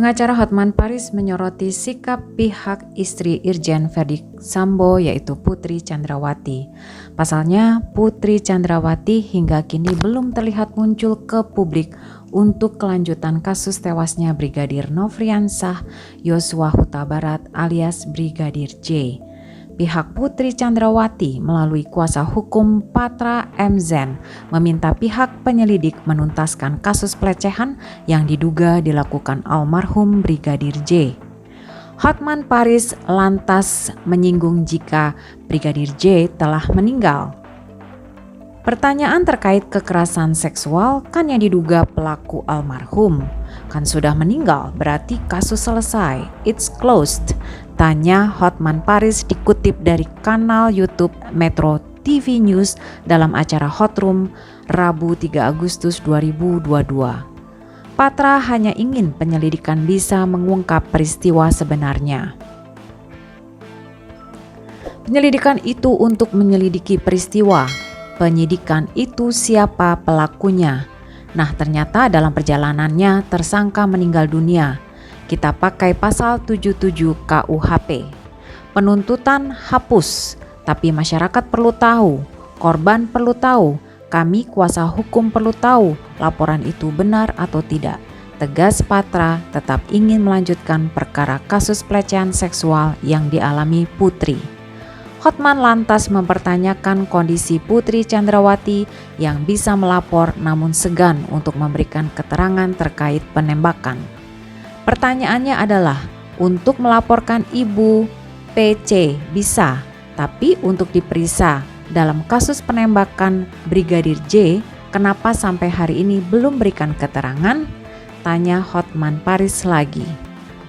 Pengacara Hotman Paris menyoroti sikap pihak istri Irjen Verdi Sambo yaitu Putri Chandrawati. Pasalnya, Putri Chandrawati hingga kini belum terlihat muncul ke publik untuk kelanjutan kasus tewasnya Brigadir Nofriansah Yosua Huta Barat alias Brigadir J. Pihak Putri Chandrawati melalui kuasa hukum Patra M. Zen meminta pihak penyelidik menuntaskan kasus pelecehan yang diduga dilakukan almarhum Brigadir J. Hotman Paris lantas menyinggung jika Brigadir J telah meninggal. Pertanyaan terkait kekerasan seksual kan yang diduga pelaku almarhum. Kan sudah meninggal, berarti kasus selesai. It's closed. Tanya Hotman Paris dikutip dari kanal YouTube Metro TV News dalam acara Hot Room Rabu 3 Agustus 2022. Patra hanya ingin penyelidikan bisa mengungkap peristiwa sebenarnya. Penyelidikan itu untuk menyelidiki peristiwa. Penyidikan itu siapa pelakunya. Nah, ternyata dalam perjalanannya tersangka meninggal dunia. Kita pakai pasal 77 KUHP. Penuntutan hapus, tapi masyarakat perlu tahu, korban perlu tahu, kami kuasa hukum perlu tahu laporan itu benar atau tidak. Tegas Patra tetap ingin melanjutkan perkara kasus pelecehan seksual yang dialami Putri. Hotman lantas mempertanyakan kondisi Putri Chandrawati yang bisa melapor namun segan untuk memberikan keterangan terkait penembakan. Pertanyaannya adalah, untuk melaporkan Ibu PC bisa, tapi untuk diperiksa dalam kasus penembakan Brigadir J, kenapa sampai hari ini belum berikan keterangan? Tanya Hotman Paris lagi.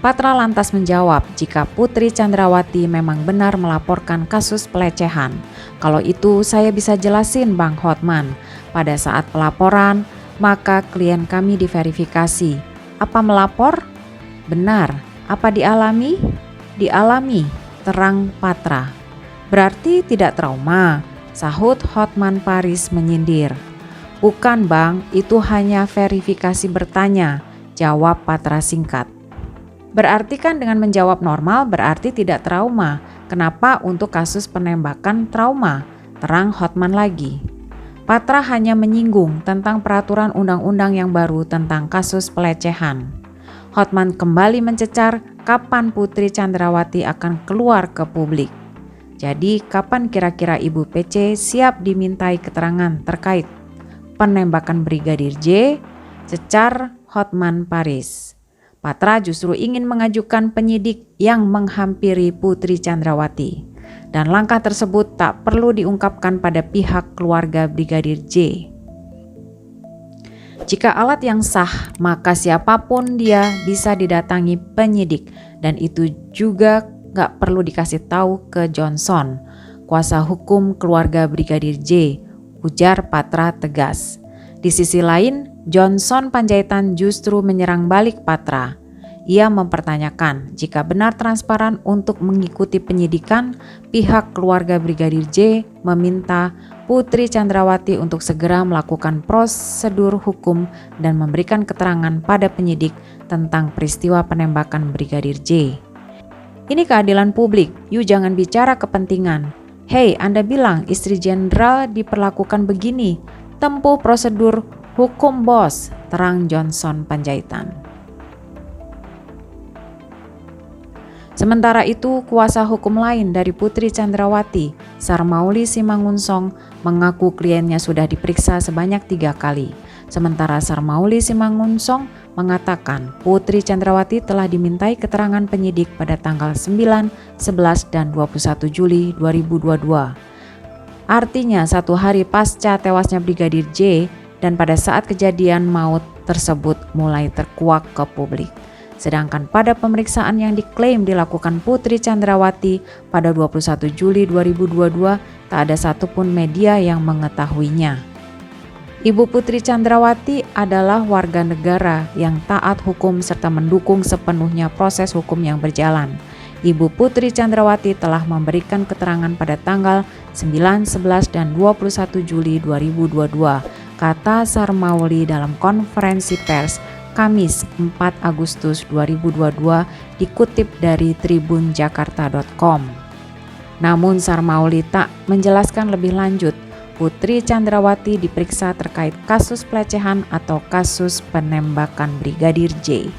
Patra lantas menjawab jika Putri Chandrawati memang benar melaporkan kasus pelecehan. Kalau itu saya bisa jelasin Bang Hotman. Pada saat pelaporan, maka klien kami diverifikasi. Apa melapor? Benar. Apa dialami? Dialami, terang Patra. Berarti tidak trauma, sahut Hotman Paris menyindir. Bukan Bang, itu hanya verifikasi bertanya, jawab Patra singkat. Berarti kan dengan menjawab normal berarti tidak trauma. Kenapa untuk kasus penembakan trauma? Terang Hotman lagi. Patra hanya menyinggung tentang peraturan undang-undang yang baru tentang kasus pelecehan. Hotman kembali mencecar kapan Putri Chandrawati akan keluar ke publik. Jadi kapan kira-kira Ibu PC siap dimintai keterangan terkait penembakan Brigadir J? Cecar Hotman Paris. Patra justru ingin mengajukan penyidik yang menghampiri Putri Chandrawati. Dan langkah tersebut tak perlu diungkapkan pada pihak keluarga Brigadir J. Jika alat yang sah, maka siapapun dia bisa didatangi penyidik. Dan itu juga gak perlu dikasih tahu ke Johnson, kuasa hukum keluarga Brigadir J, ujar Patra tegas. Di sisi lain, Johnson Panjaitan justru menyerang balik Patra. Ia mempertanyakan jika benar transparan untuk mengikuti penyidikan, pihak keluarga Brigadir J meminta Putri Chandrawati untuk segera melakukan prosedur hukum dan memberikan keterangan pada penyidik tentang peristiwa penembakan Brigadir J. Ini keadilan publik, you jangan bicara kepentingan. Hei, Anda bilang istri jenderal diperlakukan begini, tempuh prosedur hukum bos, terang Johnson Panjaitan. Sementara itu, kuasa hukum lain dari Putri Chandrawati, Sarmauli Simangunsong, mengaku kliennya sudah diperiksa sebanyak 3 kali. Sementara Sarmauli Simangunsong mengatakan Putri Chandrawati telah dimintai keterangan penyidik pada tanggal 9, 11, dan 21 Juli 2022. Artinya 1 hari pasca tewasnya Brigadir J dan pada saat kejadian maut tersebut mulai terkuak ke publik. Sedangkan pada pemeriksaan yang diklaim dilakukan Putri Chandrawati pada 21 Juli 2022 tak ada satupun media yang mengetahuinya. Ibu Putri Chandrawati adalah warga negara yang taat hukum serta mendukung sepenuhnya proses hukum yang berjalan. Ibu Putri Chandrawati telah memberikan keterangan pada tanggal 9, 11, dan 21 Juli 2022, kata Sarmauli dalam konferensi pers Kamis 4 Agustus 2022 dikutip dari tribunjakarta.com. Namun Sarmauli tak menjelaskan lebih lanjut Putri Chandrawati diperiksa terkait kasus pelecehan atau kasus penembakan Brigadir J.